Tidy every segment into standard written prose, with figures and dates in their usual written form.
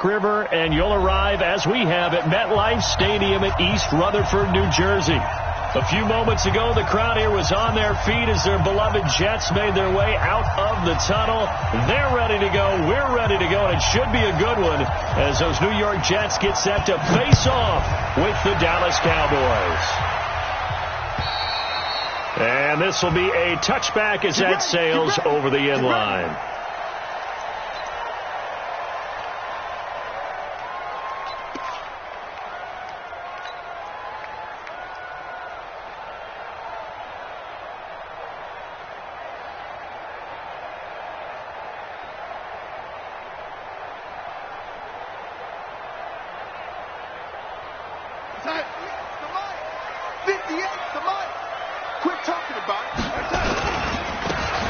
River, and you'll arrive, as we have, at MetLife Stadium at East Rutherford, New Jersey. A few moments ago, the crowd here was on their feet as their beloved Jets made their way out of the tunnel. They're ready to go. We're ready to go, and it should be a good one as those New York Jets get set to face off with the Dallas Cowboys. And this will be a touchback as that sails over the end line.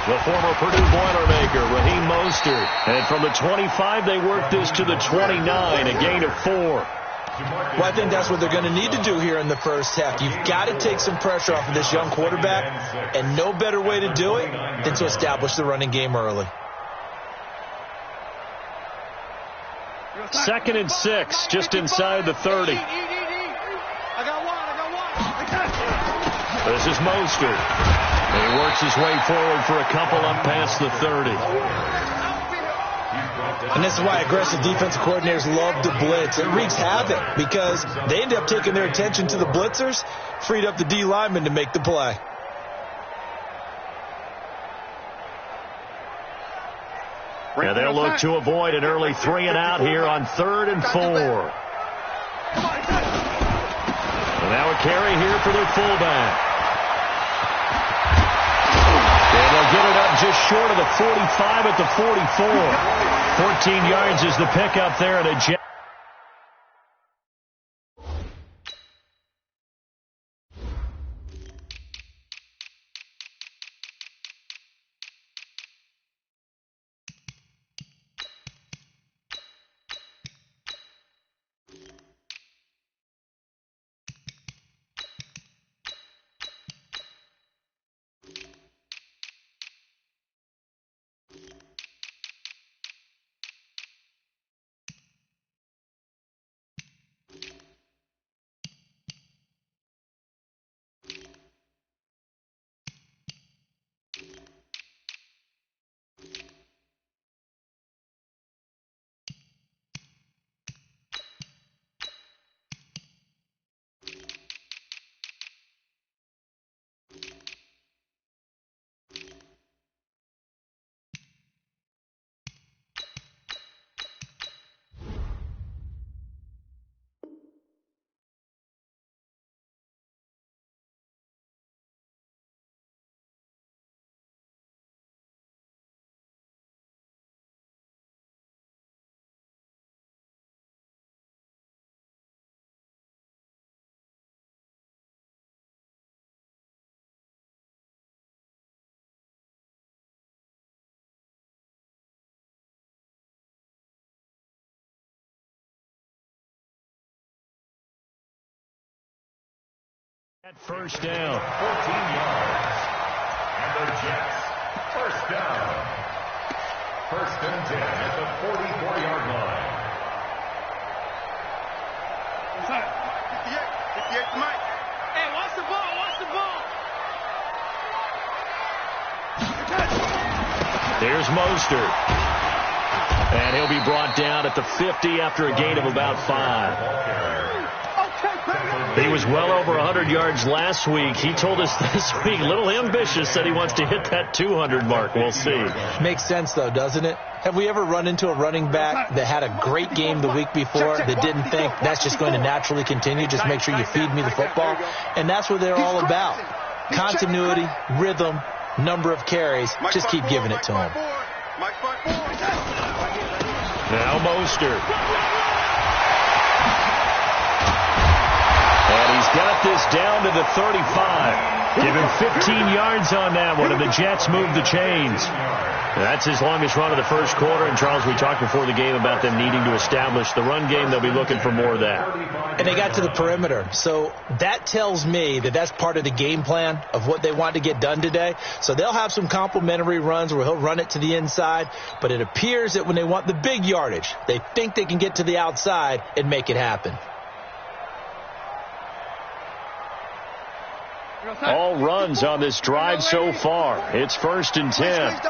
The former Purdue Boilermaker, Raheem Mostert. And from the 25, they work this to the 29, a gain of 4. Well, I think that's what they're going to need to do here in the first half. You've got to take some pressure off of this young quarterback, and no better way to do it than to establish the running game early. 2nd and 6, just inside the 30. This is Mostert. And he works his way forward for a couple up past the 30. And this is why aggressive defensive coordinators love to blitz. It wreaks havoc because they end up taking their attention to the blitzers, freed up the D lineman to make the play. Yeah, they'll look to avoid an early 3 and out here on 3rd and 4. And now a carry here for their fullback. And they'll get it up just short of the 45 at the 44. 14 yards is the pickup there at a jet. At first down. 14 yards. And the Jets, first down. 1st and 10 at the 44-yard line. 58 to Mike. Hey, watch the ball, watch the ball. There's Mostert. And he'll be brought down at the 50 after a gain of about 5. He was well over 100 yards last week. He told us this week, a little ambitious, said he wants to hit that 200 mark. We'll see. Makes sense, though, doesn't it? Have we ever run into a running back that had a great game the week before that didn't think that's just going to naturally continue? Just make sure you feed me the football. And that's what they're all about. Continuity, rhythm, number of carries. Just keep giving it to him. Now Mostert. And he's got this down to the 35. Give him 15 yards on that one, and the Jets move the chains. That's his longest run of the first quarter. And, Charles, we talked before the game about them needing to establish the run game. They'll be looking for more of that. And they got to the perimeter. So that tells me that that's part of the game plan of what they want to get done today. So they'll have some complementary runs where he'll run it to the inside. But it appears that when they want the big yardage, they think they can get to the outside and make it happen. All runs on this drive so far. It's 1st and 10.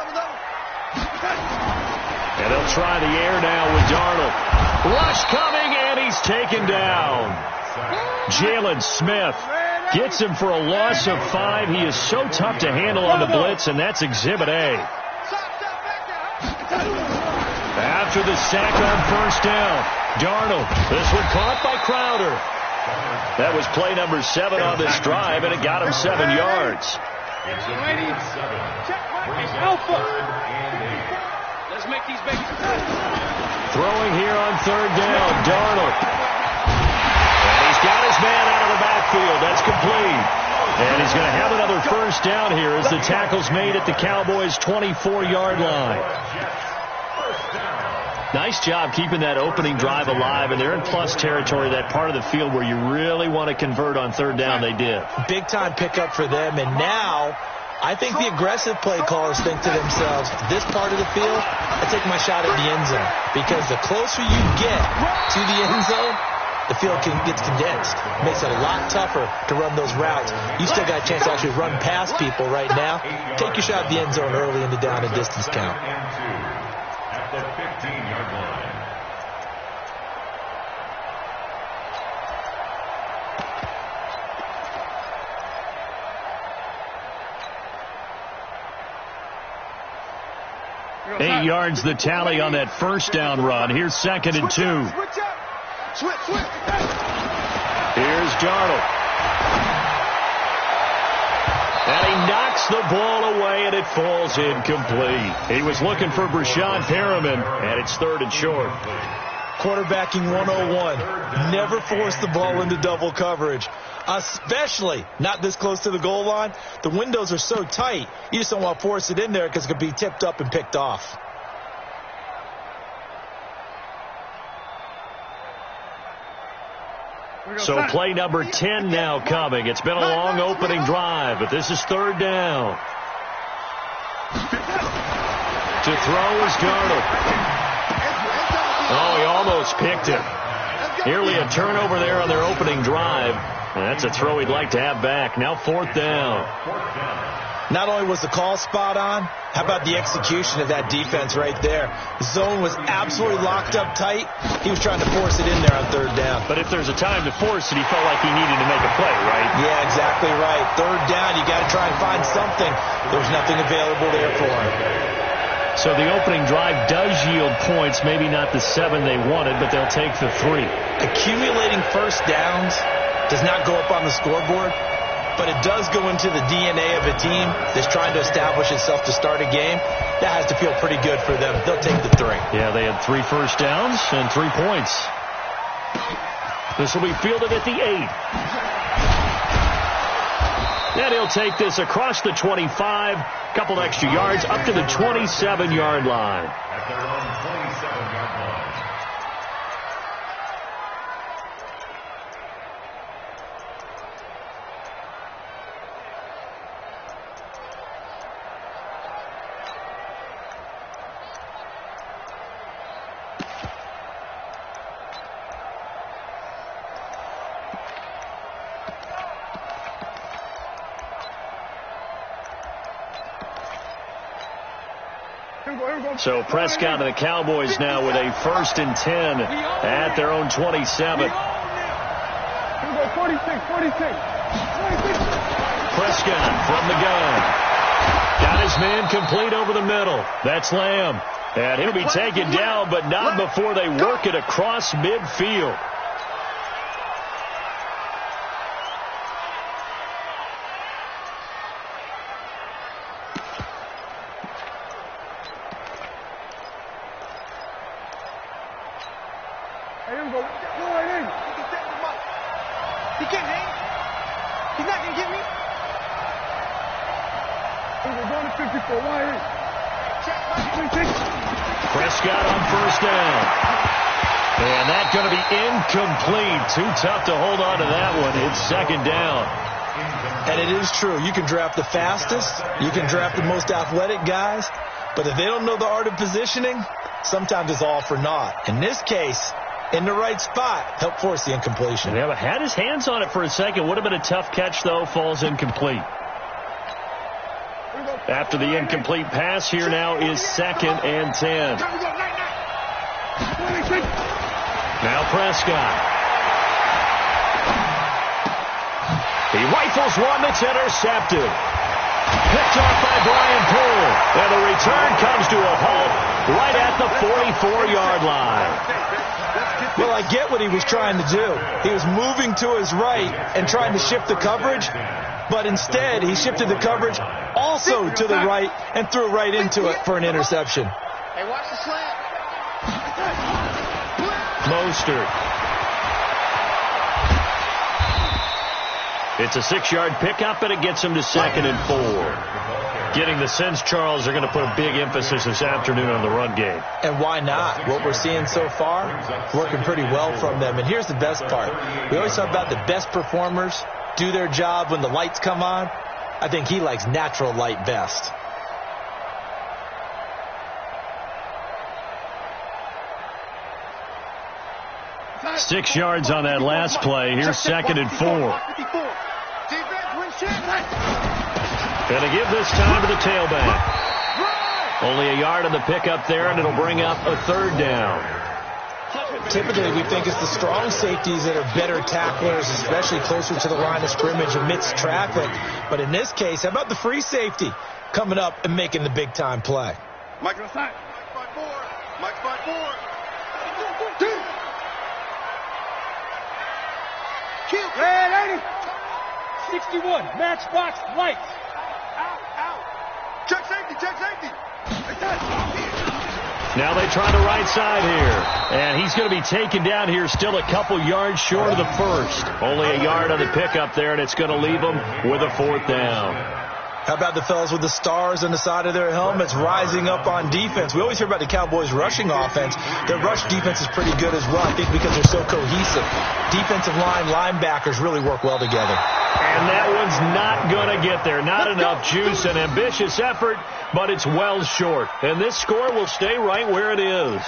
And they'll try the air now with Darnold. Rush coming, and he's taken down. Jalen Smith gets him for a loss of 5. He is so tough to handle on the blitz, and that's Exhibit A. After the sack on 1st down, Darnold. This one caught by Crowder. That was play number 7 on this drive, and it got him 7 yards. Let's make these babies. Throwing here on 3rd down, Darnold. And he's got his man out of the backfield. That's complete. And he's going to have another 1st down here as the tackle's made at the Cowboys' 24-yard line. Nice job keeping that opening drive alive, and they're in plus territory, that part of the field where you really want to convert on 3rd down. They did. Big-time pickup for them, and now I think the aggressive play callers think to themselves, this part of the field, I take my shot at the end zone, because the closer you get to the end zone, the field gets condensed. It makes it a lot tougher to run those routes. You still got a chance to actually run past people right now. Take your shot at the end zone early in the down and distance count. At the 15-yard line. Eight yards the tally on that 1st down run. Here's 2nd and 2. Here's Darnold. And he knocks the ball away, and it falls incomplete. He was looking for Brashad Perriman, and it's 3rd and short. Quarterbacking 101. Never force the ball into double coverage, especially not this close to the goal line. The windows are so tight, you just don't want to force it in there because it could be tipped up and picked off. So play number 10 now coming. It's been a long opening drive, but this is 3rd down. To throw is Darnold. Oh, he almost picked it. Nearly a turnover there on their opening drive. And that's a throw he'd like to have back. Now 4th down. Not only was the call spot on, how about the execution of that defense right there? The zone was absolutely locked up tight. He was trying to force it in there on 3rd down. But if there's a time to force it, he felt like he needed to make a play, right? Yeah, exactly right. 3rd down, you got to try and find something. There's nothing available there for him. So the opening drive does yield points, maybe not the 7 they wanted, but they'll take the 3. Accumulating 1st downs does not go up on the scoreboard, but it does go into the DNA of a team that's trying to establish itself to start a game. That has to feel pretty good for them. They'll take the 3. Yeah, they had 3 1st downs and 3 points. This will be fielded at the 8. And he'll take this across the 25, couple extra yards, up to the 27-yard line. At their own 27-yard line. So Prescott and the Cowboys now with a 1st and 10 at their own 27. Prescott from the gun. Got his man complete over the middle. That's Lamb. And he'll be taken down, but not before they work it across midfield. He can't hang. He's not going to get me. We're going to 54. Why is? Prescott on first down. And that's going to be incomplete. Too tough to hold on to that one. It's second down. And it is true. You can draft the fastest. You can draft the most athletic guys. But if they don't know the art of positioning, sometimes it's all for naught. In this case, in the right spot, help force the incompletion. Yeah, but had his hands on it for a second. Would have been a tough catch, though. Falls incomplete. After the incomplete pass, here now is 2nd and 10. Now Prescott. He rifles one that's intercepted. Picked off by Brian Poole. And the return comes to a halt right at the 44-yard line. Well, I get what he was trying to do. He was moving to his right and trying to shift the coverage. But instead, he shifted the coverage also to the right and threw right into it for an interception. Hey, watch the slant. Mostert. It's a 6-yard pickup, and it gets him to 2nd and 4. Getting the sense, Charles, are going to put a big emphasis this afternoon on the run game. And why not? What we're seeing so far, working pretty well from them. And here's the best part. We always talk about the best performers do their job when the lights come on. I think he likes natural light best. Six yards on that last play. Here's 2nd and 4. Gonna give this time to the tailback. Only a yard on the pickup there, and it'll bring up a 3rd down. Typically, we think it's the strong safeties that are better tacklers, especially closer to the line of scrimmage amidst traffic. But in this case, how about the free safety coming up and making the big-time play? Mike on side. Mike 5-4. Mike 5-4. Kill. Red 80. 61. Matchbox lights. Out, out. Check safety, check safety. Now they try the right side here. And he's going to be taken down here, still a couple yards short of the first. Only a yard on the pickup there, and it's going to leave him with a 4th down. How about the fellas with the stars on the side of their helmets rising up on defense? We always hear about the Cowboys' rushing offense. Their rush defense is pretty good as well, I think, because they're so cohesive. Defensive line, linebackers really work well together. And that one's not going to get there. Not enough juice. An ambitious effort, but it's well short. And this score will stay right where it is.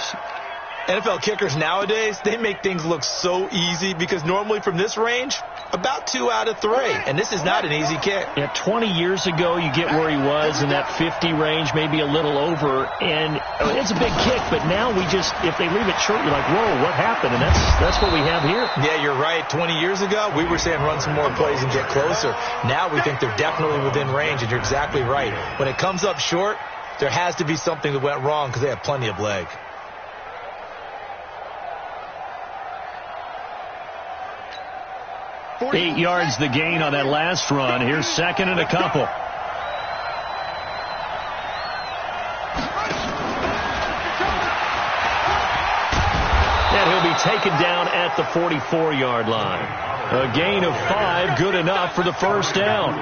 NFL kickers nowadays, they make things look so easy because normally from this range, about 2 out of 3. And this is not an easy kick. Yeah, 20 years ago, you get where he was in that 50 range, maybe a little over. And it's a big kick, but now we just, if they leave it short, you're like, whoa, what happened? And that's what we have here. Yeah, you're right. 20 years ago, we were saying run some more plays and get closer. Now we think they're definitely within range, and you're exactly right. When it comes up short, there has to be something that went wrong because they have plenty of leg. Eight yards the gain on that last run. Here's 2nd and a couple. And he'll be taken down at the 44-yard line. A gain of 5, good enough for the 1st down.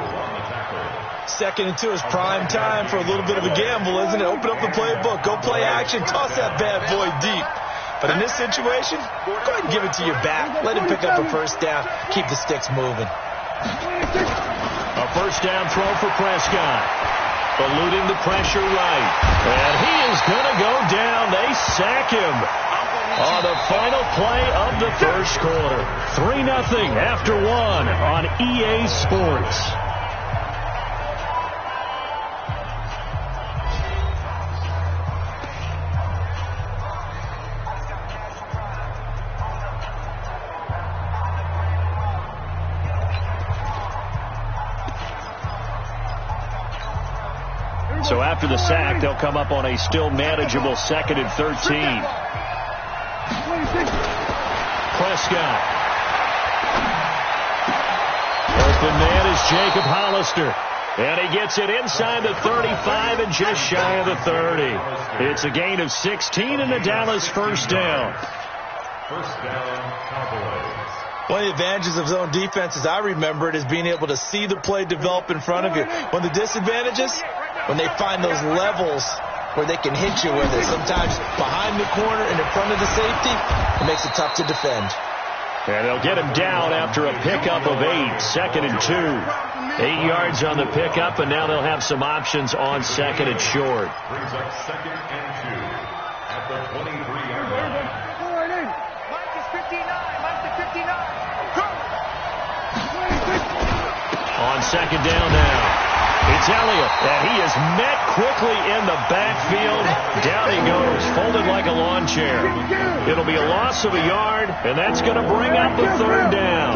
2nd and 2 is prime time for a little bit of a gamble, isn't it? Open up the playbook, go play action, toss that bad boy deep. But in this situation, go ahead and give it to your back. Let him pick up a 1st down. Keep the sticks moving. A 1st down throw for Prescott. Eluding the pressure right. And he is going to go down. They sack him on the final play of the 1st quarter. 3-0 after 1 on EA Sports. So after the sack, they'll come up on a still manageable 2nd and 13. Prescott. Open man is Jacob Hollister. And he gets it inside the 35 and just shy of the 30. It's a gain of 16 and the Dallas 1st down. 1st down, Cowboys. One of the advantages of zone defense, as I remember it, is being able to see the play develop in front of you. One of the disadvantages, when they find those levels where they can hit you with it, sometimes behind the corner and in front of the safety, it makes it tough to defend. And they'll get him down after a pickup of 8, 2nd and 2. 8 yards on the pickup, and now they'll have some options on 2nd and short. Brings up 2nd and 2 at the 23-yard line. Mike is 59. Mike is 59. On 2nd down now. It's Elliott, and he is met quickly in the backfield. Down he goes, folded like a lawn chair. It'll be a loss of a yard, and that's going to bring up the 3rd down.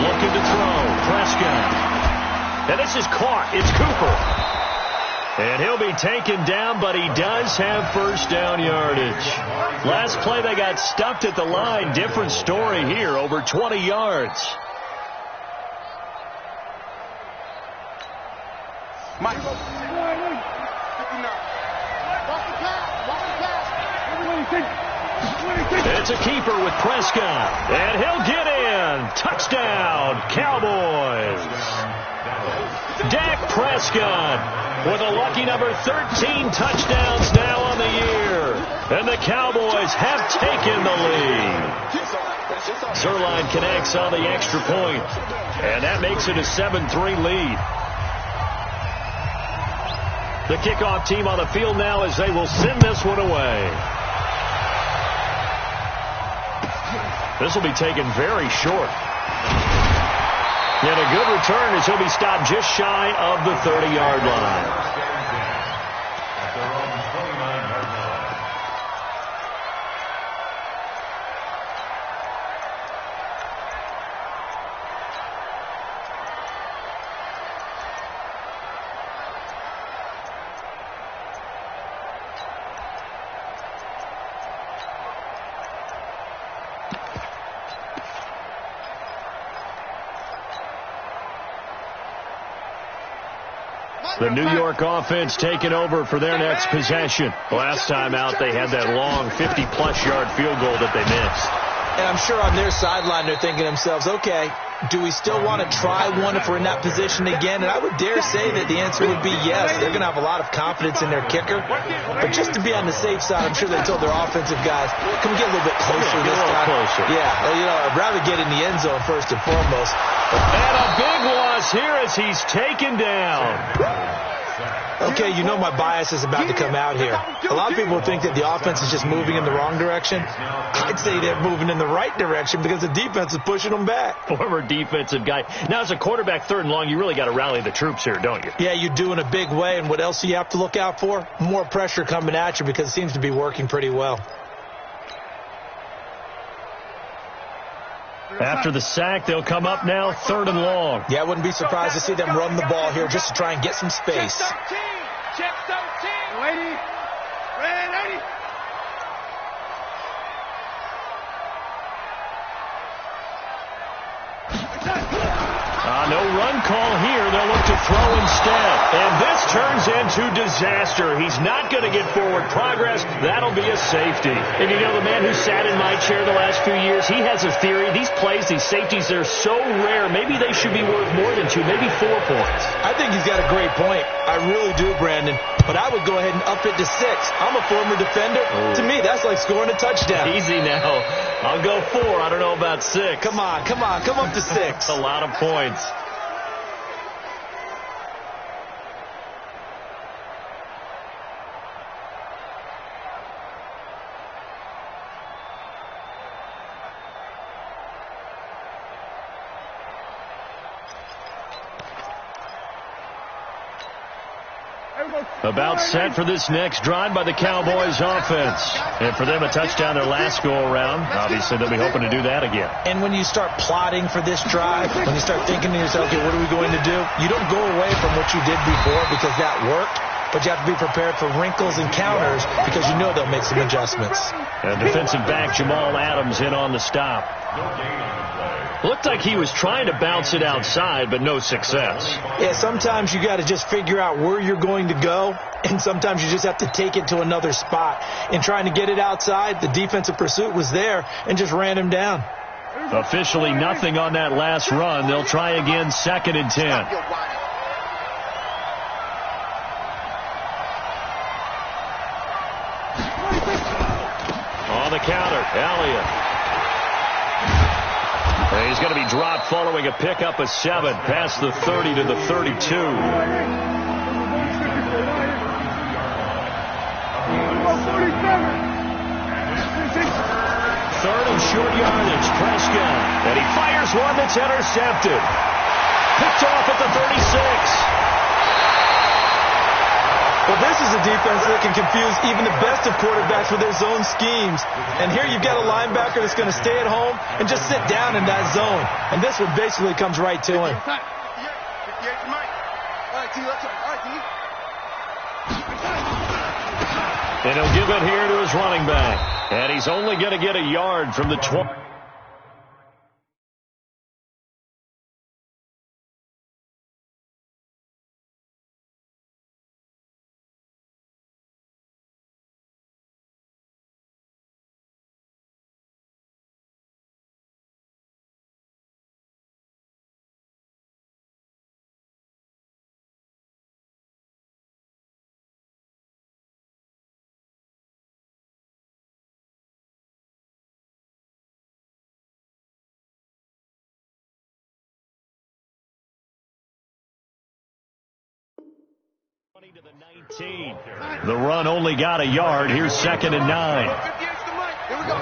Looking to throw, Prescott. And this is caught. It's Cooper. And he'll be taken down, but he does have 1st down yardage. Last play they got stuffed at the line. Different story here, over 20 yards. Mike. It's a keeper with Prescott, and he'll get in. Touchdown, Cowboys. Dak Prescott with a lucky number 13 touchdowns now on the year. And the Cowboys have taken the lead. Zerline connects on the extra point, and that makes it a 7-3 lead. The kickoff team on the field now as they will send this one away. This will be taken very short. And a good return as he'll be stopped just shy of the 30-yard line. At their own 29-yard line. The New York offense taking over for their next possession. Last time out, they had that long 50-plus yard field goal that they missed. And I'm sure on their sideline they're thinking to themselves, okay, do we still want to try one if we're in that position again? And I would dare say that the answer would be yes. They're going to have a lot of confidence in their kicker. But just to be on the safe side, I'm sure they told their offensive guys, can we get a little bit closer this time? Closer. Yeah, you know, I'd rather get in the end zone first and foremost. And a big loss here as he's taken down. Okay, you know my bias is about to come out here. A lot of people think that the offense is just moving in the wrong direction. I'd say they're moving in the right direction because the defense is pushing them back. Former defensive guy. Now, as a quarterback, 3rd and long, you really got to rally the troops here, don't you? Yeah, you do in a big way. And what else do you have to look out for? More pressure coming at you because it seems to be working pretty well. After the sack, they'll come up now 3rd and long. Yeah, I wouldn't be surprised to see them run the ball here just to try and get some space. Check 13. Ready. Ready. No run call here. They'll look to throw instead. And this turns into disaster. He's not going to get forward progress. That'll be a safety. And you know, the man who sat in my chair the last few years, he has a theory. These plays, these safeties, they're so rare. Maybe they should be worth more than 2, maybe 4 points. I think he's got a great point. I really do, Brandon. But I would go ahead and up it to 6. I'm a former defender. Ooh. To me, that's like scoring a touchdown. Easy now. I'll go 4. I don't know about 6. Come on. Come up to 6. That's a lot of points. About set for this next drive by the Cowboys offense. And for them, a touchdown their last go-around. Obviously, they'll be hoping to do that again. And when you start plotting for this drive, when you start thinking to yourself, okay, what are we going to do? You don't go away from what you did before because that worked. but you have to be prepared for wrinkles and counters because you know they'll make some adjustments. And defensive back Jamal Adams in on the stop. Looked like he was trying to bounce it outside, but no success. Yeah, sometimes you got to just figure out where you're going to go, and sometimes you just have to take it to another spot. In trying to get it outside, the defensive pursuit was there and just ran him down. Officially nothing on that last run. They'll try again, 2nd and 10. On the counter, Elliott. And he's going to be dropped following a pickup of 7 past the 30 to the 32. 3rd and short yardage, Prescott. And he fires one that's intercepted. Picked off at the 36. Well, this is a defense that can confuse even the best of quarterbacks with their zone schemes. And here you've got a linebacker that's going to stay at home and just sit down in that zone. And this one basically comes right to him. And he'll give it here to his running back. And he's only going to get a yard from the 20. To the 19. The run only got a yard. Here's 2nd and 9. Here we go.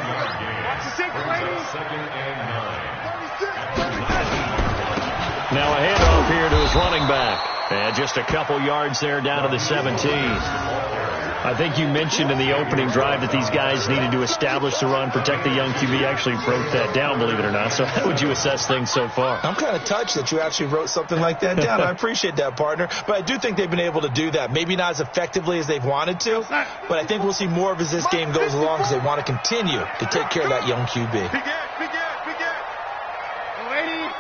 Now a handoff here to his running back. And just a couple yards there down to the 17. I think you mentioned in the opening drive that these guys needed to establish the run, protect the young QB. Actually broke that down, believe it or not. So how would you assess things so far? I'm kind of touched that you actually wrote something like that down. I appreciate that, partner. But I do think they've been able to do that. Maybe not as effectively as they've wanted to, but I think we'll see more of as this game goes along because they want to continue to take care of that young QB. Big Ed. Go 80.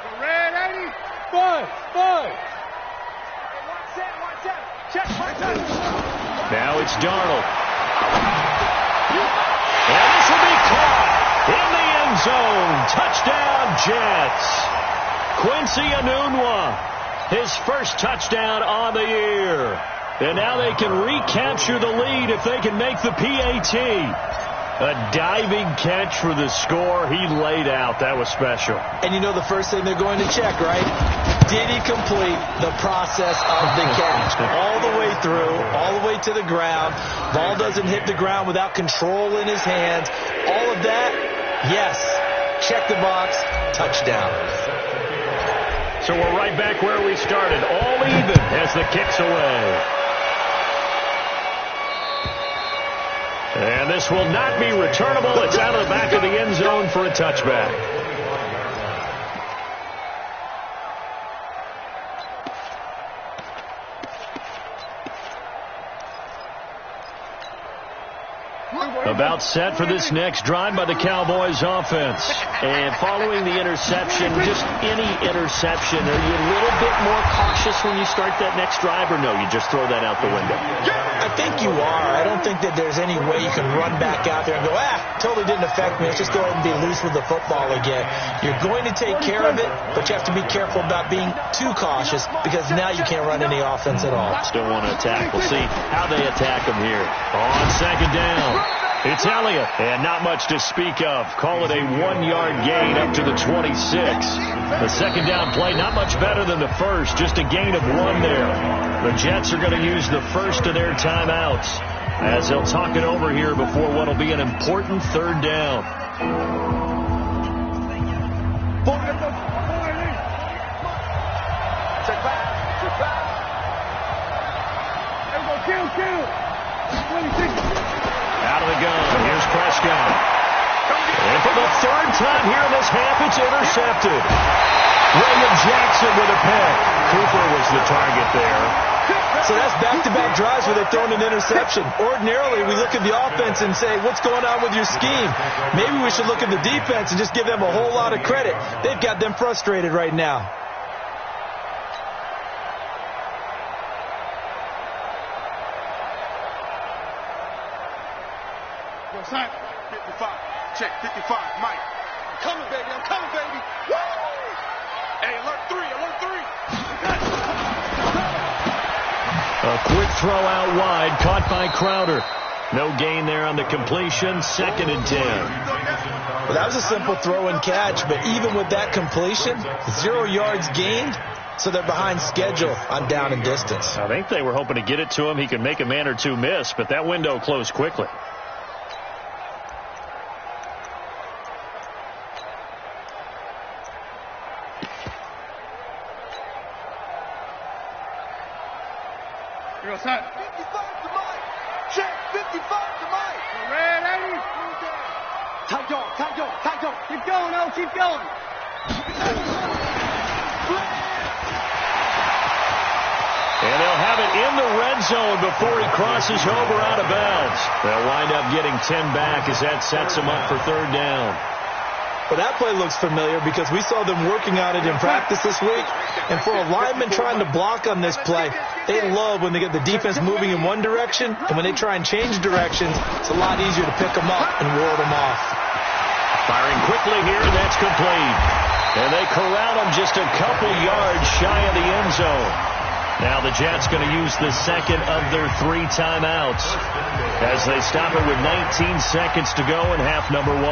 Go red 80. Bud. Watch out. Check. Now it's Darnold. And this will be caught in the end zone. Touchdown, Jets. Quincy Enunwa, his first touchdown on the year. And now they can recapture the lead if they can make the PAT. A diving catch for the score. He laid out. That was special. And you know the first thing they're going to check, right? Did he complete the process of the catch? All the way through, all the way to the ground. Ball doesn't hit the ground without control in his hands. All of that, yes. Check the box. Touchdown. So we're right back where we started. All even as the kick's away. And this will not be returnable. It's out of the back of the end zone for a touchback. About set for this next drive by the Cowboys offense. And following the interception, just any interception, are you a little bit more cautious when you start that next drive, or no, you just throw that out the window? I think you are. I don't think that there's any way you can run back out there and go, totally didn't affect me. Let's just go ahead and be loose with the football again. You're going to take care of it, but you have to be careful about being too cautious because now you can't run any offense at all. Still want to attack. We'll see how they attack them here. On 2nd down. It's Elliott, and not much to speak of. Call it a 1-yard gain up to the 26. The 2nd down play, not much better than the first, just a gain of 1 there. The Jets are going to use the first of their timeouts as they'll talk it over here before what will be an important 3rd down. Check back. Kill. 26. Out of the gun. Here's Prescott. And for the 3rd time here in this half, it's intercepted. William Jackson with a pick. Cooper was the target there. So that's back-to-back drives where they're throwing an interception. Ordinarily, we look at the offense and say, what's going on with your scheme? Maybe we should look at the defense and just give them a whole lot of credit. They've got them frustrated right now. Sign. 55. Check. 55. Mike. I'm coming, baby. I'm coming, baby. Woo! Hey, alert 3. Alert 3. A quick throw out wide, caught by Crowder. No gain there on the completion. 2nd and 10. Well, that was a simple throw and catch, but even with that completion, 0 yards gained, so they're behind schedule on down and distance. I think they were hoping to get it to him. He could make a man or two miss, but that window closed quickly. Here goes Hunt. 55 to Mike. Check. 55 to Mike. Red 80. Tight dog. Tight dog. Tight dog. Keep going, O. Keep going. And they'll have it in the red zone before he crosses over out of bounds. They'll wind up getting 10 back as that sets them up for 3rd down. Well, that play looks familiar because we saw them working on it in practice this week. And for a lineman trying to block on this play, they love when they get the defense moving in one direction. And when they try and change directions, it's a lot easier to pick them up and ward them off. Firing quickly here, and that's complete. And they corral him just a couple yards shy of the end zone. Now the Jets going to use the second of their 3 timeouts as they stop it with 19 seconds to go in half number 1.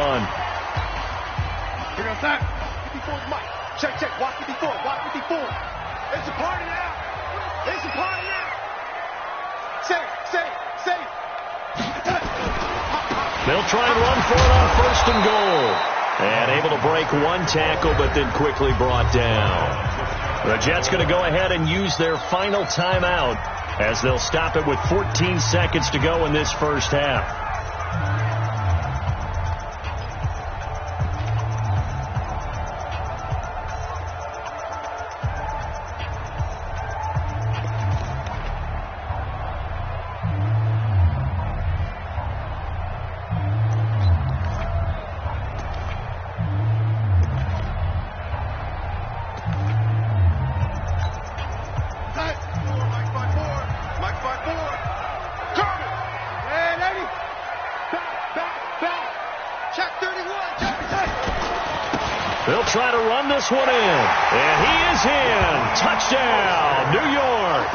Here goes that. 54 is Mike. Check, check. Watch 54. Watch 54. It's a party now. It's a party now. Safe. They'll try and run for it on 1st and goal. And able to break 1 tackle, but then quickly brought down. The Jets going to go ahead and use their final timeout as they'll stop it with 14 seconds to go in this first half. They'll try to run this one in. And he is in. Touchdown, New York.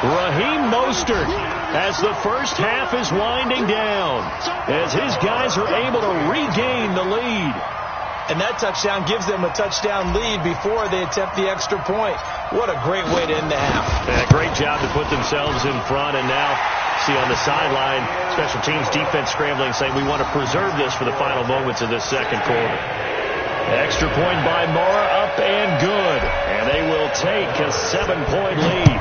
Raheem Mostert as the first half is winding down, as his guys are able to regain the lead. And that touchdown gives them a touchdown lead before they attempt the extra point. What a great way to end the half. Yeah, great job to put themselves in front. And now, see on the sideline, special teams defense scrambling, saying we want to preserve this for the final moments of this second quarter. Extra point by Mara, up and good. And they will take a 7-point lead.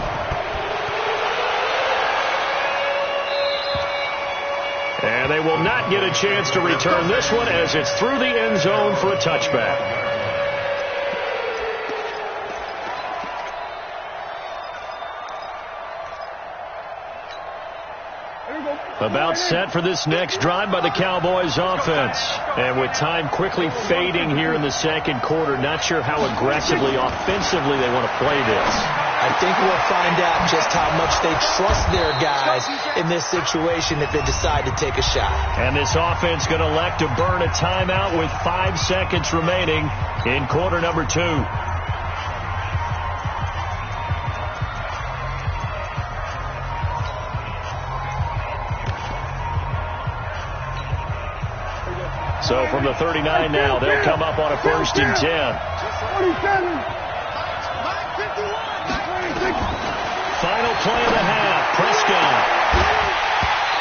And they will not get a chance to return this one as it's through the end zone for a touchback. About set for this next drive by the Cowboys offense. And with time quickly fading here in the second quarter, not sure how aggressively, offensively they want to play this. I think we'll find out just how much they trust their guys in this situation if they decide to take a shot. And this offense going to elect to burn a timeout with 5 seconds remaining in quarter number 2. So from the 39 now, they'll come up on a 1st and 10. 27. Final play of the half, Prescott.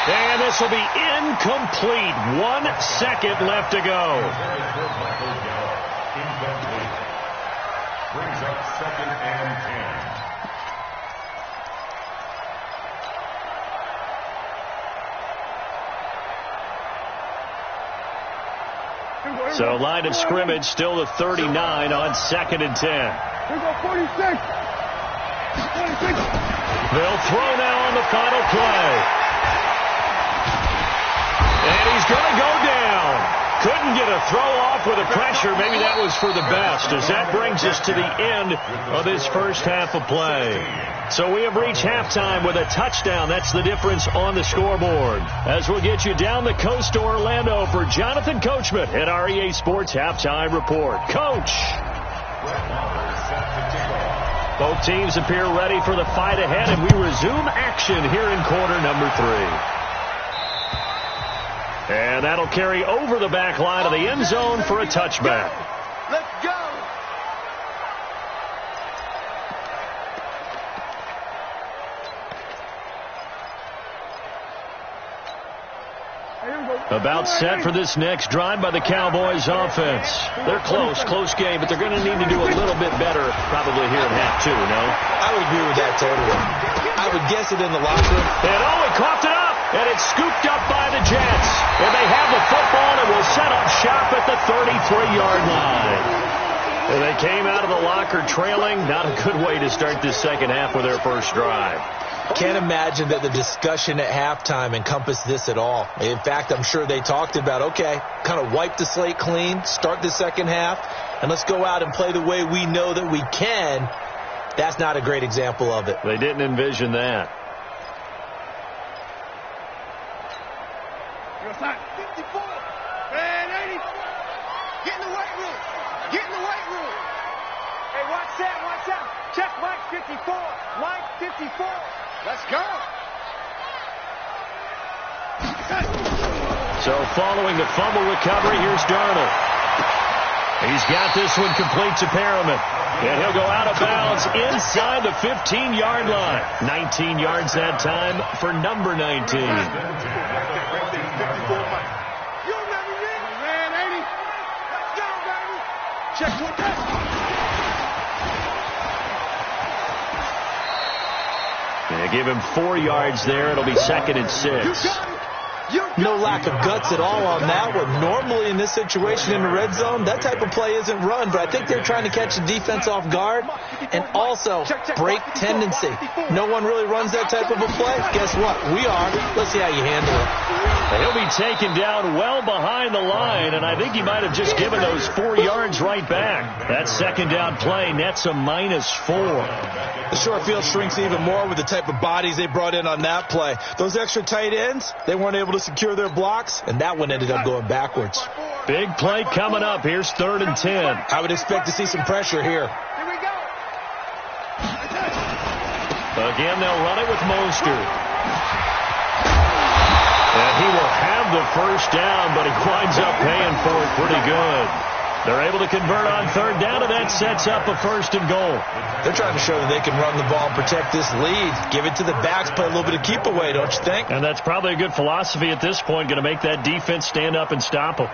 And this will be incomplete. 1 second left to go. Brings up 2nd and 10. So line of scrimmage still the 39 on 2nd and 10. Here we go, 46. They'll throw now on the final play. And he's going to go down. Couldn't get a throw off with the pressure. Maybe that was for the best, as that brings us to the end of this first half of play. So we have reached halftime with a touchdown. That's the difference on the scoreboard. As we'll get you down the coast to Orlando for Jonathan Coachman at our EA Sports Halftime Report. Coach! Both teams appear ready for the fight ahead, and we resume action here in quarter number 3. And that'll carry over the back line of the end zone for a touchback. Let's go. About set for this next drive by the Cowboys offense. They're close game, but they're going to need to do a little bit better probably here in half 2, no? I would agree with that totally. I would guess it in the locker room. And he coughed it up, and it's scooped up by the Jets. And they have the football, and will set up shop at the 33-yard line. And they came out of the locker trailing. Not a good way to start this second half with their first drive. Can't imagine that the discussion at halftime encompassed this at all. In fact, I'm sure they talked about, okay, kind of wipe the slate clean, start the second half, and let's go out and play the way we know that we can. That's not a great example of it. They didn't envision that. You're outside. 54. And 80. Get in the weight room. Get in the weight room. Hey, watch that, watch out. Check Mike 54. Mike 54. Let's go. So following the fumble recovery, here's Darnold. He's got this one complete to Perriman. And he'll go out of bounds inside the 15-yard line. 19 yards that time for number 19. You remember me? Man, 80. Let's go, baby. Check one down. They give him 4 yards there. It'll be 2nd and 6. No lack of guts at all on that one. Normally in this situation in the red zone, that type of play isn't run, but I think they're trying to catch the defense off guard and also break tendency. No one really runs that type of a play. Guess what? We are. Let's see how you handle it. He'll be taken down well behind the line, and I think he might have just given those 4 yards right back. That second down play nets a -4. The short field shrinks even more with the type of bodies they brought in on that play. Those extra tight ends, they weren't able to secure their blocks, and that one ended up going backwards. Big play coming up. Here's 3rd and 10. I would expect to see some pressure here. Here we go. Again, they'll run it with Mostert. And he will have the first down, but he winds up paying for it pretty good. They're able to convert on 3rd down, and that sets up a 1st and goal. They're trying to show that they can run the ball and protect this lead. Give it to the backs, play a little bit of keep away, don't you think? And that's probably a good philosophy at this point, going to make that defense stand up and stop them.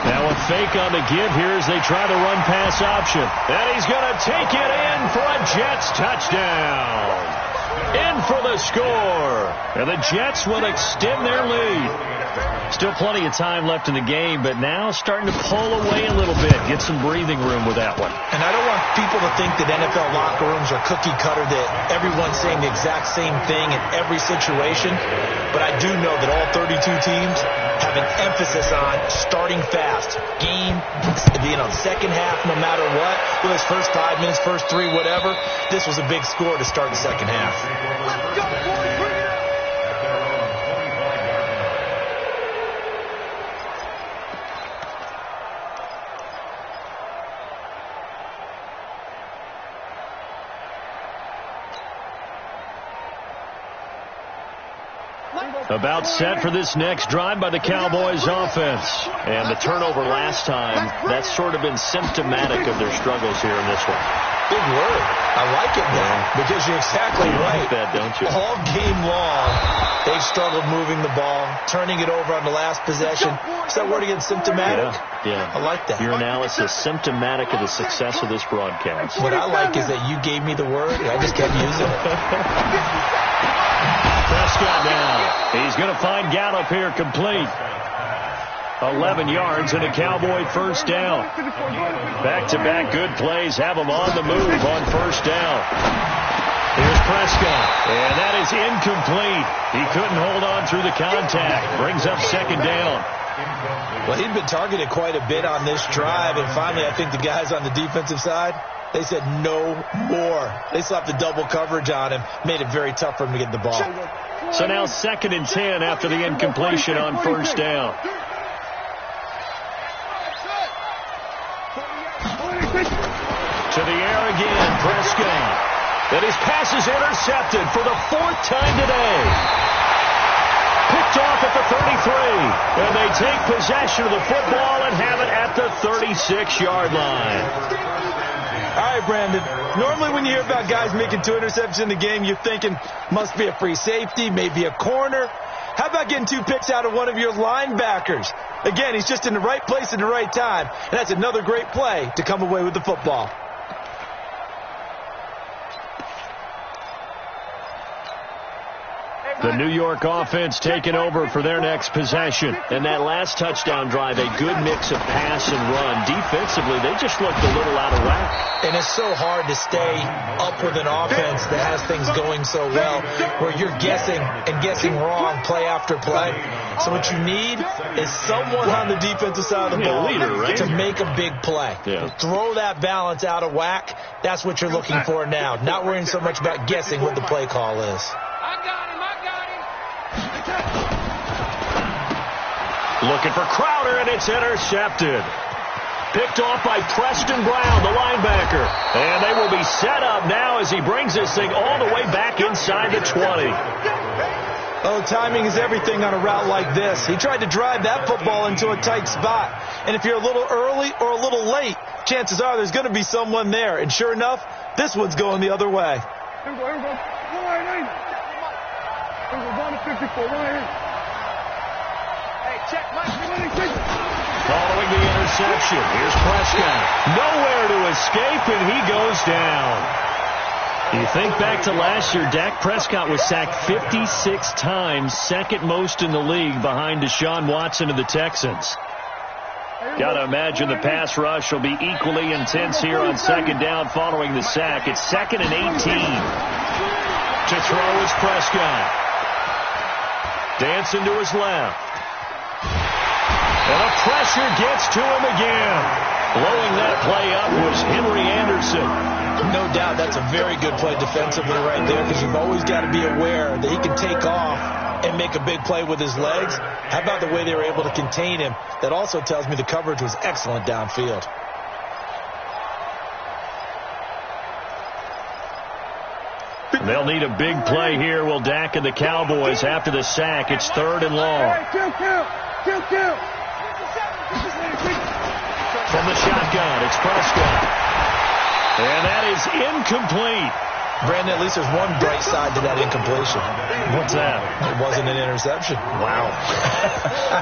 Now a fake on the give here as they try the run-pass option. And he's going to take it in for a Jets touchdown. In for the score. And the Jets will extend their lead. Still plenty of time left in the game, but now starting to pull away a little bit. Get some breathing room with that one. And I don't want people to think that NFL locker rooms are cookie cutter, that everyone's saying the exact same thing in every situation. But I do know that all 32 teams have an emphasis on starting fast. Game, second half, no matter what. Whether it's first 5 minutes, first 3, whatever. This was a big score to start the second half. Let's go, boys. Bring it up. About set for this next drive by the Cowboys offense. And the turnover last time, that's sort of been symptomatic of their struggles here in this one. Big word. I like it now because you're exactly right. You like that, don't you? All game long, they've struggled moving the ball, turning it over on the last possession. Is that word again, symptomatic? Yeah. I like that. Your analysis, symptomatic of the success of this broadcast. What I like is that you gave me the word, and I just kept using it. Prescott now. He's going to find Gallup here complete. 11 yards and a Cowboy first down. Back-to-back good plays have him on the move on first down. Here's Prescott, and that is incomplete. He couldn't hold on through the contact. Brings up second down. Well, he'd been targeted quite a bit on this drive, and finally I think the guys on the defensive side, they said no more. They slapped the double coverage on him, made it very tough for him to get the ball. So now 2nd and 10 after the incompletion on first down. To the air again, Prescott. And his pass is intercepted for the 4th time today. Picked off at the 33. And they take possession of the football and have it at the 36-yard line. All right, Brandon. Normally when you hear about guys making 2 interceptions in the game, you're thinking must be a free safety, maybe a corner. How about getting 2 picks out of one of your linebackers? Again, he's just in the right place at the right time, and that's another great play to come away with the football. The New York offense taking over for their next possession. And that last touchdown drive, a good mix of pass and run. Defensively, they just looked a little out of whack. And it's so hard to stay up with an offense that has things going so well, where you're guessing and guessing wrong play after play. So what you need is someone on the defensive side of the ball to make a big play. Yeah. Throw that balance out of whack. That's what you're looking for now. Not worrying so much about guessing what the play call is. Looking for Crowder, and it's intercepted. Picked off by Preston Brown, the linebacker. And they will be set up now as he brings this thing all the way back inside the 20. Oh, timing is everything on a route like this. He tried to drive that football into a tight spot. And if you're a little early or a little late, chances are there's going to be someone there. And sure enough, this one's going the other way. Here we go. 54, Following the interception, here's Prescott. Nowhere to escape, and he goes down. You think back to last year, Dak Prescott was sacked 56 times, second most in the league behind Deshaun Watson of the Texans. Got to imagine the pass rush will be equally intense here on second down following the sack. It's 2nd and 18. To throw is Prescott. Dancing to his left. And the pressure gets to him again. Blowing that play up was Henry Anderson. No doubt that's a very good play defensively right there, because you've always got to be aware that he can take off and make a big play with his legs. How about the way they were able to contain him? That also tells me the coverage was excellent downfield. They'll need a big play here, will Dak and the Cowboys after the sack. It's 3rd and long. From the shotgun, it's Prescott. And that is incomplete. Brandon, at least there's one bright side to that incompletion. What's that? It wasn't an interception. Wow.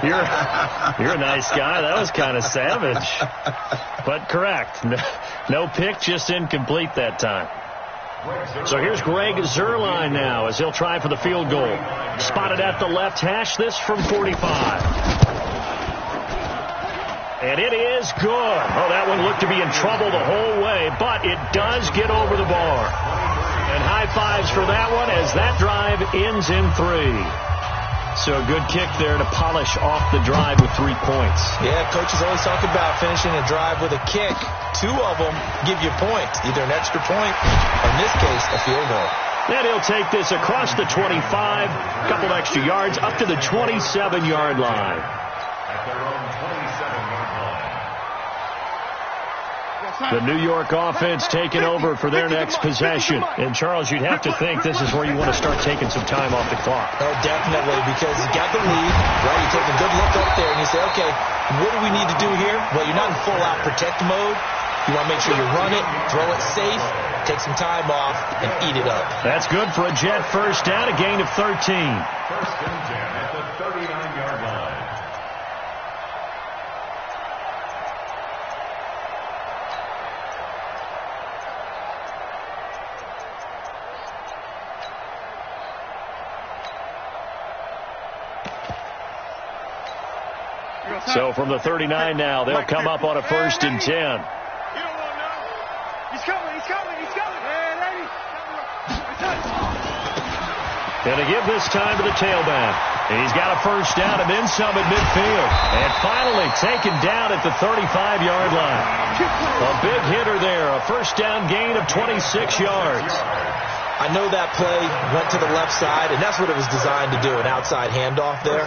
You're a nice guy. That was kind of savage. But correct. No pick, just incomplete that time. So here's Greg Zuerlein now as he'll try for the field goal. Spotted at the left hash, this from 45. And it is good. Oh, that one looked to be in trouble the whole way, but it does get over the bar. And high fives for that one as that drive ends in 3. So a good kick there to polish off the drive with 3 points. Yeah, coaches always talk about finishing a drive with a kick. 2 of them give you points, either an extra point or, in this case, a field goal. Then he'll take this across the 25, a couple extra yards, up to the 27-yard line. The New York offense taking over for their next possession. And, Charles, you'd have to think this is where you want to start taking some time off the clock. Oh, definitely, because you got the lead, right? You take a good look up there and you say, okay, what do we need to do here? Well, you're not in full-out protect mode. You want to make sure you run it, throw it safe, take some time off, and eat it up. That's good for a Jet first down, a gain of 13. First and 10 at the 39-yard line. So from the 39 now, they'll come up on a first and 10. You don't want none. He's coming, he's coming, he's coming. Hey, lady. Going to give this time to the tailback. He's got a first down and then some at midfield. And finally taken down at the 35-yard line. A big hitter there, a first down gain of 26 yards. I know that play went to the left side, and that's what it was designed to do, an outside handoff there.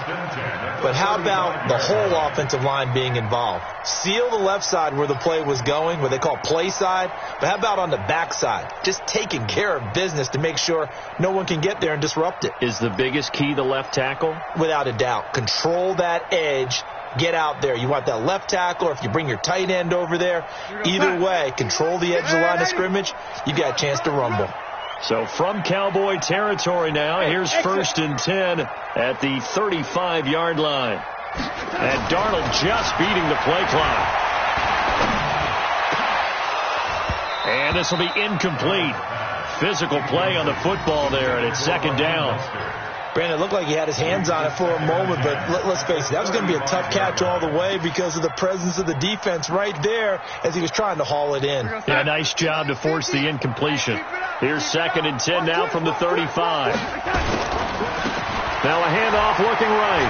But how about the whole offensive line being involved? Seal the left side where the play was going, what they call play side. But how about on the back side? Just taking care of business to make sure no one can get there and disrupt it. Is the biggest key the left tackle? Without a doubt. Control that edge. Get out there. You want that left tackle, or if you bring your tight end over there, either way, control the edge of the line of scrimmage. You got a chance to rumble. So from Cowboy territory now, here's first and 10 at the 35-yard line. And Darnold just beating the play clock. And this will be incomplete. Physical play on the football there, and it's second down. Brandon, it looked like he had his hands on it for a moment, but let's face it, that was going to be a tough catch all the way because of the presence of the defense right there as he was trying to haul it in. Yeah, nice job to force the incompletion. Here's second and 10 now from the 35. Now a handoff looking right.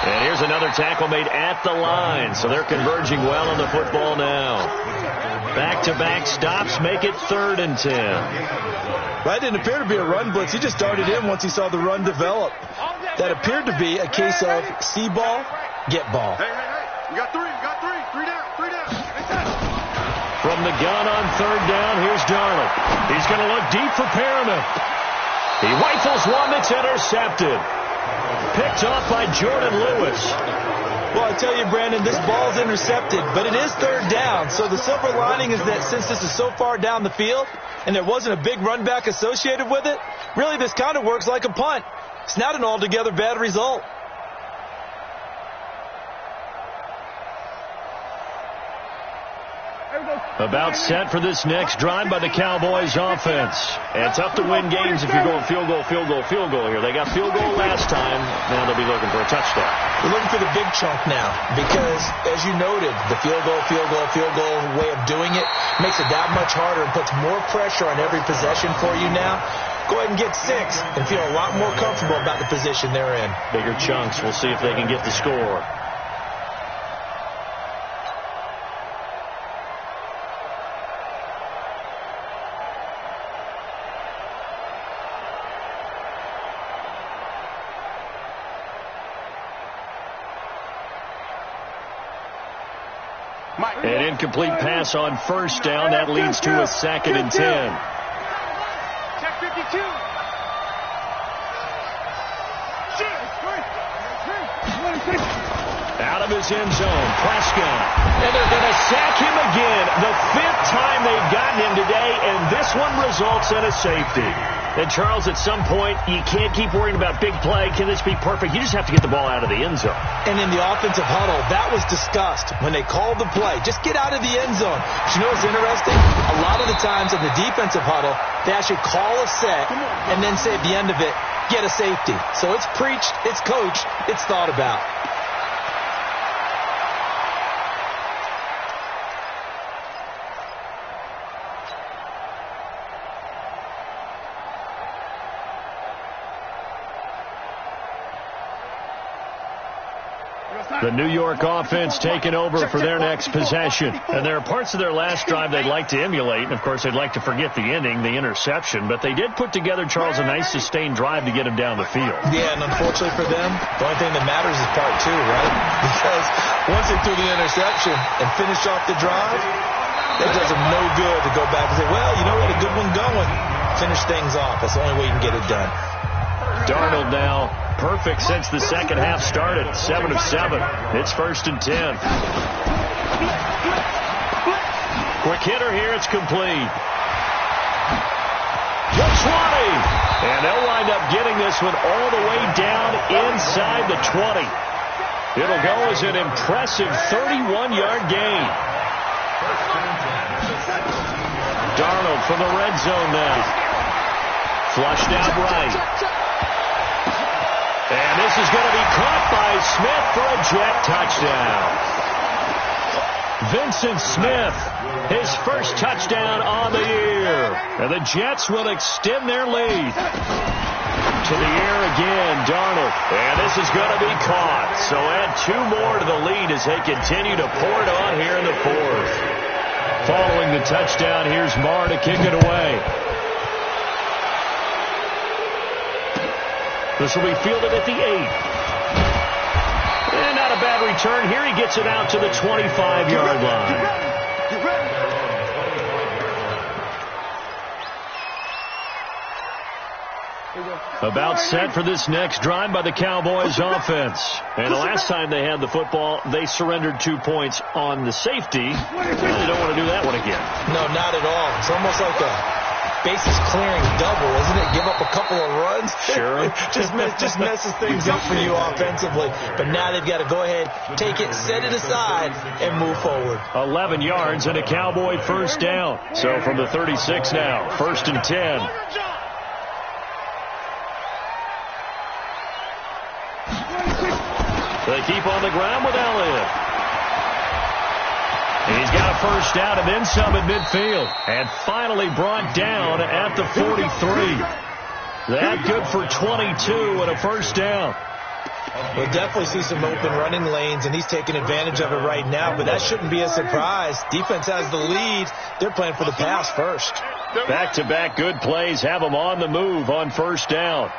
And here's another tackle made at the line, so they're converging well on the football now. Back-to-back stops make it third and 10. That didn't appear to be a run blitz. He just darted in once he saw the run develop. That appeared to be a case of see ball, get ball. Hey, you got three, three down. From the gun on third down, here's Darnold. He's going to look deep for Perriman. He rifles one that's intercepted. Picked off by Jordan Lewis. Well, I tell you, Brandon, this ball's intercepted, but it is third down. So the silver lining is that since this is so far down the field and there wasn't a big run back associated with it, really this kind of works like a punt. It's not an altogether bad result. About set for this next drive by the Cowboys offense. And tough to win games if you're going field goal here. They got field goal last time. Now they'll be looking for a touchdown. We're looking for the big chunk now because, as you noted, the field goal way of doing it makes it that much harder and puts more pressure on every possession for you now. Go ahead and get 6 and feel a lot more comfortable about the position they're in. Bigger chunks. We'll see if they can get the score. An incomplete pass on first down. That leads to a second and 10. Check 52. Out of his end zone, Prescott. And they're going to sack him again. The 5th time they've gotten him today, and this one results in a safety. And, Charles, at some point, you can't keep worrying about big play. Can this be perfect? You just have to get the ball out of the end zone. And in the offensive huddle, that was discussed when they called the play. Just get out of the end zone. But you know what's interesting? A lot of the times in the defensive huddle, they actually call a set and then say at the end of it, get a safety. So it's preached, it's coached, it's thought about. The New York offense taking over for their next possession. And there are parts of their last drive they'd like to emulate. And, of course, they'd like to forget the ending, the interception. But they did put together, Charles, a nice sustained drive to get him down the field. Yeah, and unfortunately for them, the only thing that matters is part 2, right? Because once they threw the interception and finished off the drive, it does them no good to go back and say, well, you know what, a good one going. Finish things off. That's the only way you can get it done. Darnold now perfect since the second half started. 7 of 7. It's first and 10. Quick hitter here. It's complete. The 20. And they'll wind up getting this one all the way down inside the 20. It'll go as an impressive 31-yard gain. Darnold from the red zone now. Flushed out right. And this is going to be caught by Smith for a Jet touchdown. Vincent Smith, his first touchdown on the year. And the Jets will extend their lead. To the air again, Darnold. And this is going to be caught. So add 2 more to the lead as they continue to pour it on here in the 4th. Following the touchdown, here's Marr to kick it away. This will be fielded at the 8. And not a bad return. Here he gets it out to the 25-yard line. About set for this next drive by the Cowboys offense. And the last time they had the football, they surrendered 2 points on the safety. They don't want to do that one again. No, not at all. It's almost like a bases clearing double, isn't it? Give up a couple of runs. Sure. just messes things up for you offensively. But now they've got to go ahead, take it, set it aside, and move forward. 11 yards and a Cowboy first down. So from the 36 now, 1st and 10. They keep on the ground with Elliott. He's got a first down and then some at midfield. And finally brought down at the 43. That good for 22 and a first down. We'll definitely see some open running lanes, and he's taking advantage of it right now, but that shouldn't be a surprise. Defense has the lead. They're playing for the pass first. Back-to-back good plays have them on the move on first down.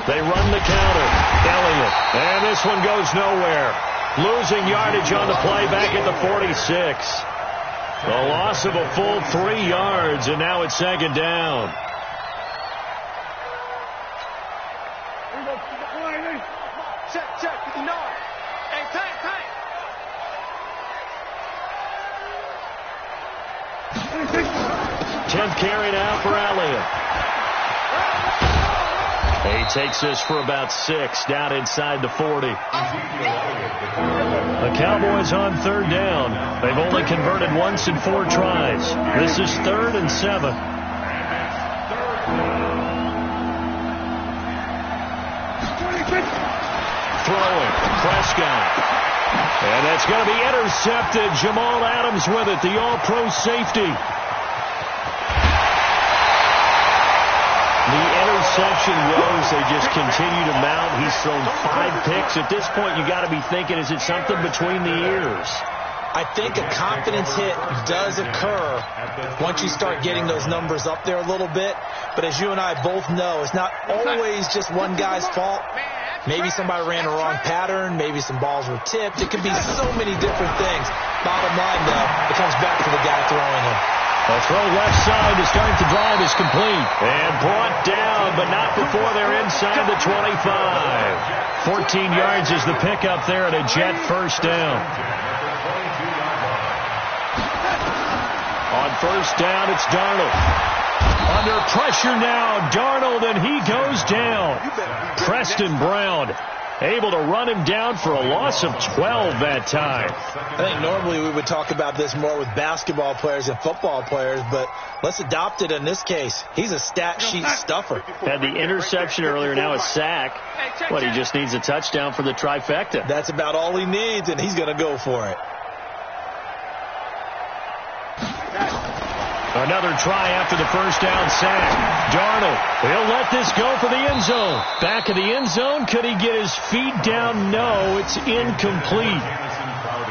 They run the counter. Elliott. And this one goes nowhere. Losing yardage on the play back at the 46. A loss of a full 3 yards, and now it's 2nd down. Check. Hey, tight. 10th carry now for Elliott. He takes this for about 6 down inside the 40. The Cowboys on 3rd down. They've only converted once in 4 tries. This is 3rd and 7. Throwing. Prescott. And that's going to be intercepted. Jamal Adams with it, the all-pro safety. The interception woes, they just continue to mount. He's thrown 5 picks. At this point, you got to be thinking, is it something between the ears? I think a confidence hit does occur once you start getting those numbers up there a little bit. But as you and I both know, it's not always just one guy's fault. Maybe somebody ran a wrong pattern. Maybe some balls were tipped. It could be so many different things. Bottom line, though, it comes back to the guy throwing them. A throw left side to start the drive is complete. And brought down, but not before they're inside the 25. 14 yards is the pickup there at a Jet first down. On first down, it's Darnold. Under pressure now, Darnold, and he goes down. Preston Brown able to run him down for a loss of 12 that time. I think normally we would talk about this more with basketball players and football players, but let's adopt it in this case. He's a stat sheet stuffer. Had the interception earlier, now a sack. But he just needs a touchdown for the trifecta. That's about all he needs, and he's going to go for it. Another try after the first down sack. Darnold, he'll let this go for the end zone. Back of the end zone, could he get his feet down? No, it's incomplete.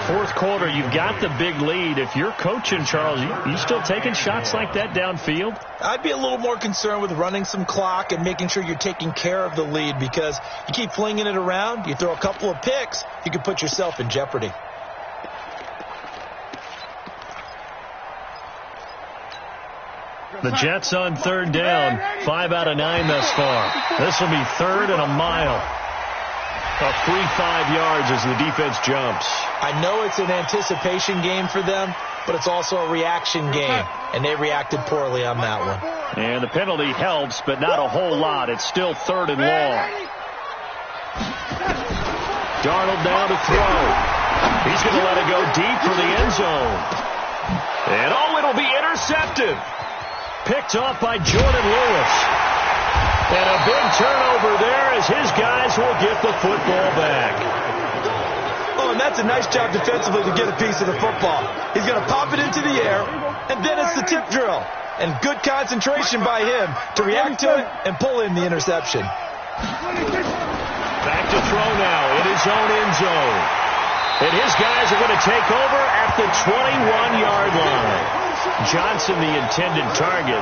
4th quarter, you've got the big lead. If you're coaching, Charles, you still taking shots like that downfield? I'd be a little more concerned with running some clock and making sure you're taking care of the lead, because you keep flinging it around, you throw a couple of picks, you can put yourself in jeopardy. The Jets on 3rd down. 5 out of 9 thus far. This will be 3rd and a mile. A free 5 yards as the defense jumps. I know it's an anticipation game for them, but it's also a reaction game, and they reacted poorly on that one. And the penalty helps, but not a whole lot. It's still 3rd and long. Darnold down to throw. He's going to let it go deep for the end zone. And it'll be intercepted. Picked off by Jordan Lewis. And a big turnover there as his guys will get the football back. Oh, and that's a nice job defensively to get a piece of the football. He's going to pop it into the air, and then it's the tip drill. And good concentration by him to react to it and pull in the interception. Back to throw now in his own end zone. And his guys are going to take over at the 21-yard line. Johnson, the intended target.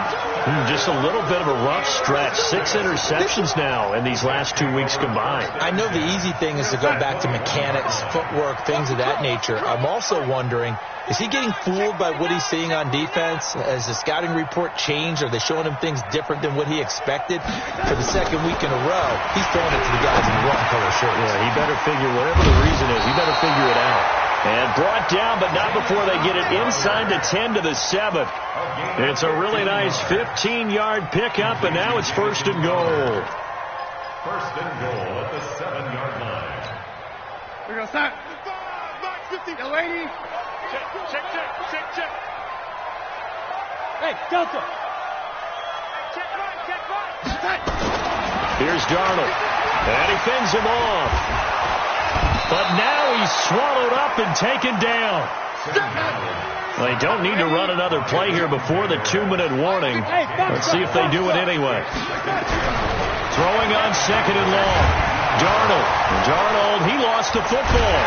Just a little bit of a rough stretch. 6 interceptions now in these last 2 weeks combined. I know the easy thing is to go back to mechanics, footwork, things of that nature. I'm also wondering, is he getting fooled by what he's seeing on defense? Has the scouting report changed? Are they showing him things different than what he expected? For the 2nd week in a row, he's throwing it to the guys in the wrong color shirts. Yeah, he better figure, whatever the reason is, he better figure it out. And brought down, but not before they get it inside the 10 to the 7. It's a really nice 15-yard pickup, and now it's 1st and goal. 1st and goal at the 7-yard line. We're going to start. 50. The lady. Check. Hey, Delta. Check right. Here's Darnold. And he fends him off. But now he's swallowed up and taken down. Well, they don't need to run another play here before the 2-minute warning. Let's see if they do it anyway. Throwing on 2nd and long. Darnold, he lost the football.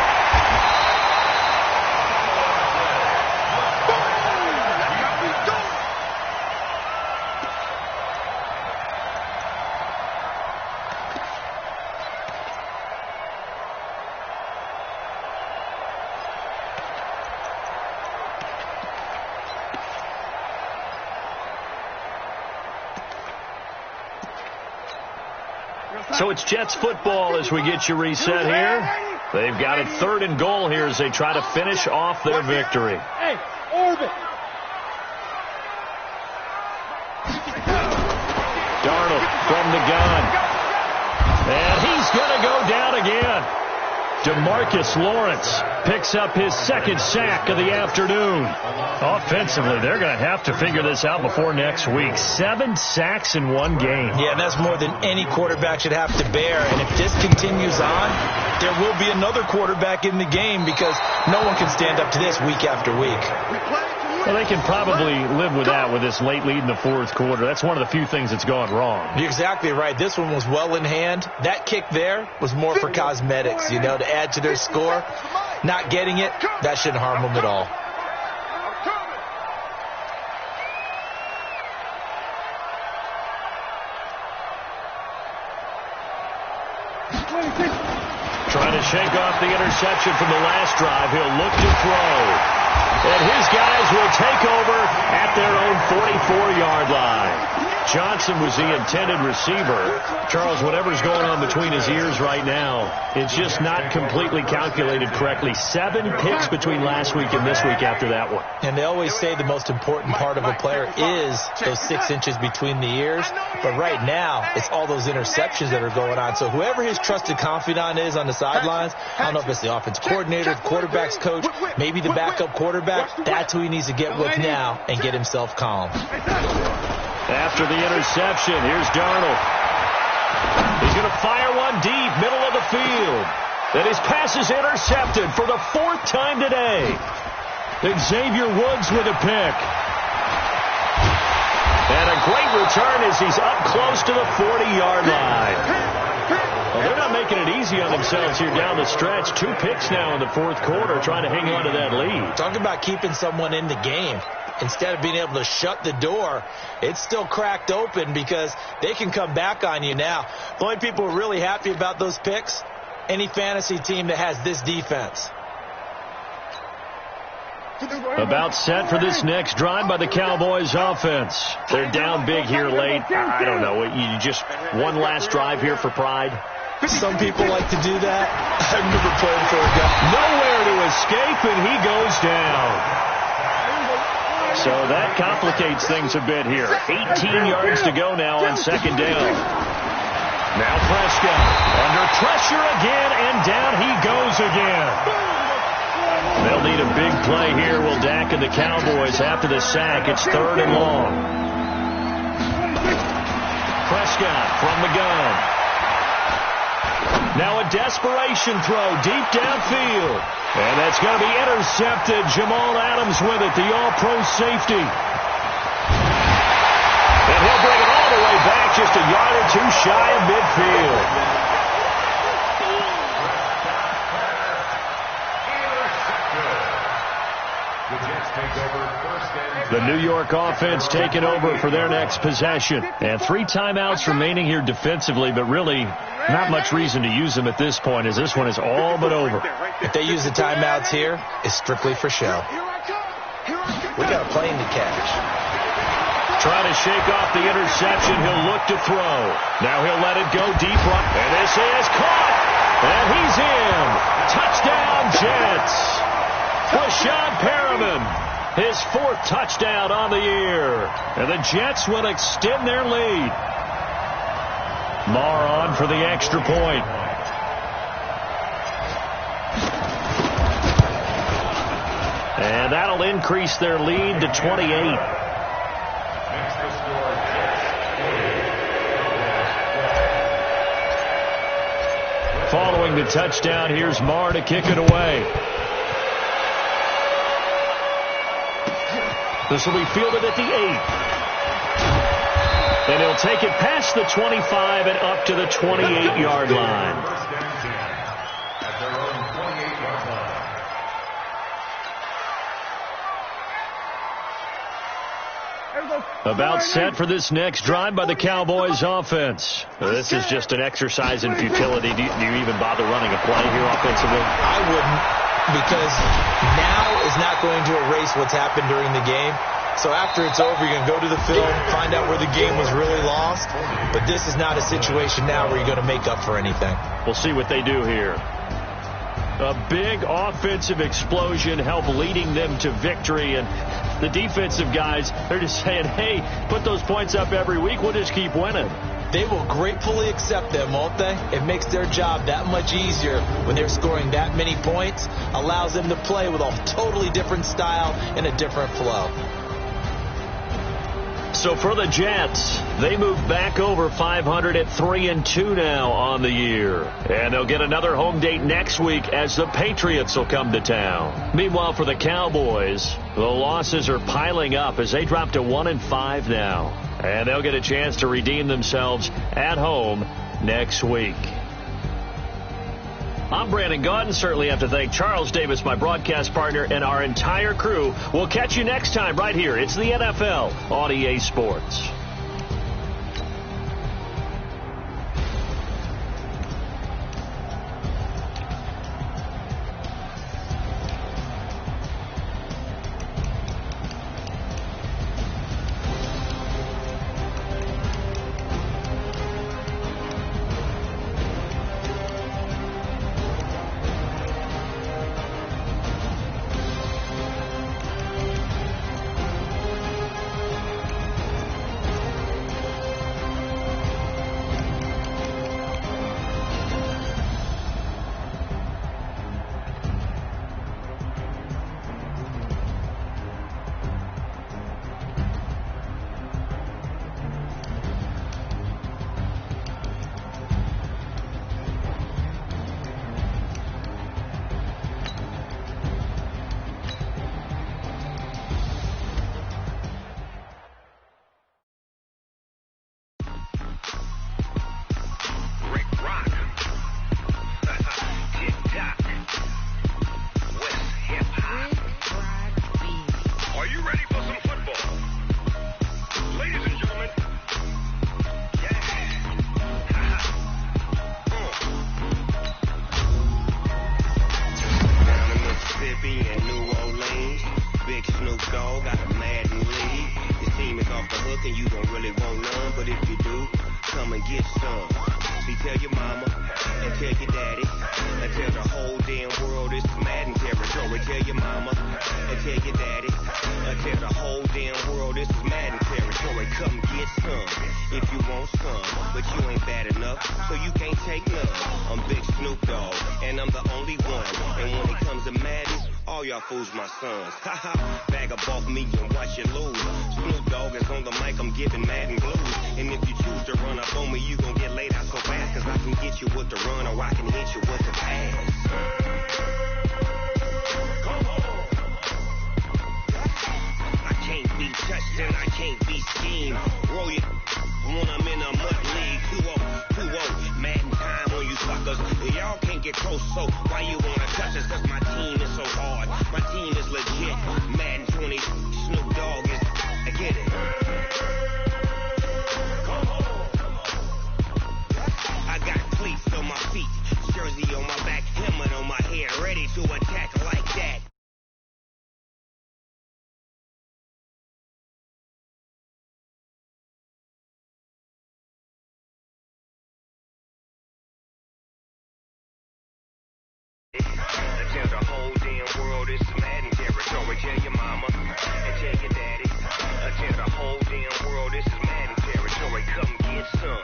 So it's Jets football as we get you reset here. They've got it 3rd and goal here as they try to finish off their victory. Hey, orbit. Darnold from the gun. And he's going to go down again. DeMarcus Lawrence picks up his 2nd sack of the afternoon. Offensively, they're going to have to figure this out before next week. 7 sacks in 1 game. Yeah, that's more than any quarterback should have to bear. And if this continues on, there will be another quarterback in the game because no one can stand up to this week after week. Well, they can probably live with that with this late lead in the 4th quarter. That's one of the few things that's gone wrong. You're exactly right. This one was well in hand. That kick there was more for cosmetics, to add to their score. Not getting it, that shouldn't harm them at all. Trying to shake off the interception from the last drive. He'll look to throw. And his guys will take over at their own 44-yard line. Johnson was the intended receiver. Charles, whatever's going on between his ears right now, it's just not completely calculated correctly. 7 picks between last week and this week after that one. And they always say the most important part of a player is those 6 inches between the ears. But right now, it's all those interceptions that are going on. So whoever his trusted confidant is on the sidelines, I don't know if it's the offense coordinator, the quarterback's coach, maybe the backup quarterback, that's who he needs to get with now and get himself calm. After the interception, here's Darnold. He's going to fire one deep, middle of the field. And his pass is intercepted for the 4th time today. Xavier Woods with a pick. And a great return as he's up close to the 40-yard line. Well, they're not making it easy on themselves here down the stretch. 2 picks now in the 4th quarter trying to hang on to that lead. Talk about keeping someone in the game. Instead of being able to shut the door, it's still cracked open because they can come back on you now. The only people who are really happy about those picks, any fantasy team that has this defense. About set for this next drive by the Cowboys offense. They're down big here late. I don't know. You just one last drive here for pride. Some people like to do that. I've never played for a guy. Nowhere to escape, and he goes down. So that complicates things a bit here. 18 yards to go now on second down. Now Prescott under pressure again, and down he goes again. They'll need a big play here. Will Dak and the Cowboys after the sack. It's 3rd and long. Prescott from the gun. Now a desperation throw deep downfield. And that's going to be intercepted. Jamal Adams with it, the all-pro safety. And he'll bring it all the way back, just a yard or two shy of midfield. The New York offense taking over for their next possession. And 3 timeouts remaining here defensively, but really not much reason to use them at this point, as this one is all but over. If they use the timeouts here, it's strictly for show. We got a plane to catch. Trying to shake off the interception. He'll look to throw. Now he'll let it go deep right. And this is caught. And he's in. Touchdown, Jets. Rashawn Perriman. His 4th touchdown on the year. And the Jets will extend their lead. Marr on for the extra point. And that'll increase their lead to 28. Following the touchdown, here's Marr to kick it away. This will be fielded at the 8. And he'll take it past the 25 and up to the 28-yard line. About set for this next drive by the Cowboys offense. This is just an exercise in futility. Do you even bother running a play here offensively? I wouldn't, because now is not going to erase what's happened during the game. So after it's over, you're going to go to the film, find out where the game was really lost. But this is not a situation now where you're going to make up for anything. We'll see what they do here. A big offensive explosion helped leading them to victory. And the defensive guys, they're just saying, hey, put those points up every week. We'll just keep winning. They will gratefully accept them, won't they? It makes their job that much easier when they're scoring that many points. Allows them to play with a totally different style and a different flow. So for the Jets, they move back over 500 at 3-2 now on the year. And they'll get another home date next week as the Patriots will come to town. Meanwhile, for the Cowboys, the losses are piling up as they drop to 1-5 now. And they'll get a chance to redeem themselves at home next week. I'm Brandon Gaudin. Certainly have to thank Charles Davis, my broadcast partner, and our entire crew. We'll catch you next time right here. It's the NFL on EA Sports. And you don't really want none, but if you do, come and get some. See, tell your mama and tell your daddy and tell the whole damn world this is Madden territory. Tell your mama and tell your daddy and tell the whole damn world this is Madden territory. Come get some if you want some, but you ain't bad enough, so you can't take none. I'm Big Snoop Dogg, and I'm the only one. And when it comes to Madden, all y'all fools my sons. Haha, bag up off me and watch you lose. Snoop Dogg is on the mic, I'm giving Madden blues. And if you choose to run up on me, you gon' get laid out so fast, cause I can get you with the run or I can hit you with the pass. Come on. I can't be touched and I can't be schemed. Roll you when I'm in a mud league. 2-0, Madden time on you suckers. Y'all can't get close, so why you wanna touch us? Cause my team is so hard. My team is legit. Madden 20, Snoop Dogg is, I get it. Come on. I got cleats on my feet, jersey on my back, helmet on my head, ready to attack like that. Tell the whole damn world this is Madden territory. Tell your mama and tell your daddy. Tell the whole damn world this is Madden territory. Come get some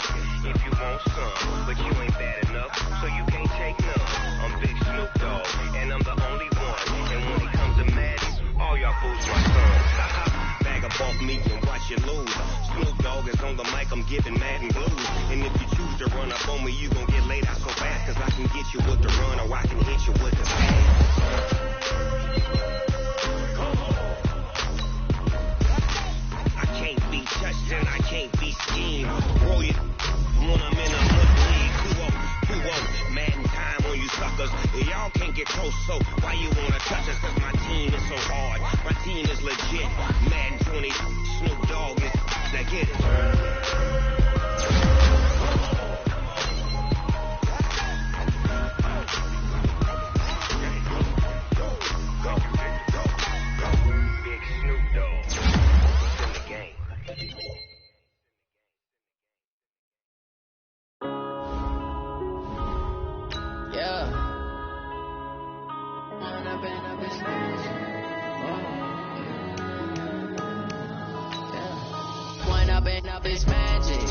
if you want some, but you ain't bad enough, so you can't take none. I'm Big Snoop Dogg, and I'm the only one. And when it comes to Madden, all y'all fools my sons. Bag up off me and watch you lose. Snoop Dogg is on the mic, I'm giving Madden blues. And if you choose to run up on me, you gon' get laid out so fast, cause I can get you with the run or I can hit you with the pass. I can't be touched and I can't be schemed. Roll you when I'm in a mud league. 2-0, Madden time on you suckers. Y'all can't get close, so why you wanna touch us? Cause my team is so hard. My team is legit. Madden 20, Snoop Dogg is, now get it. Up it's magic.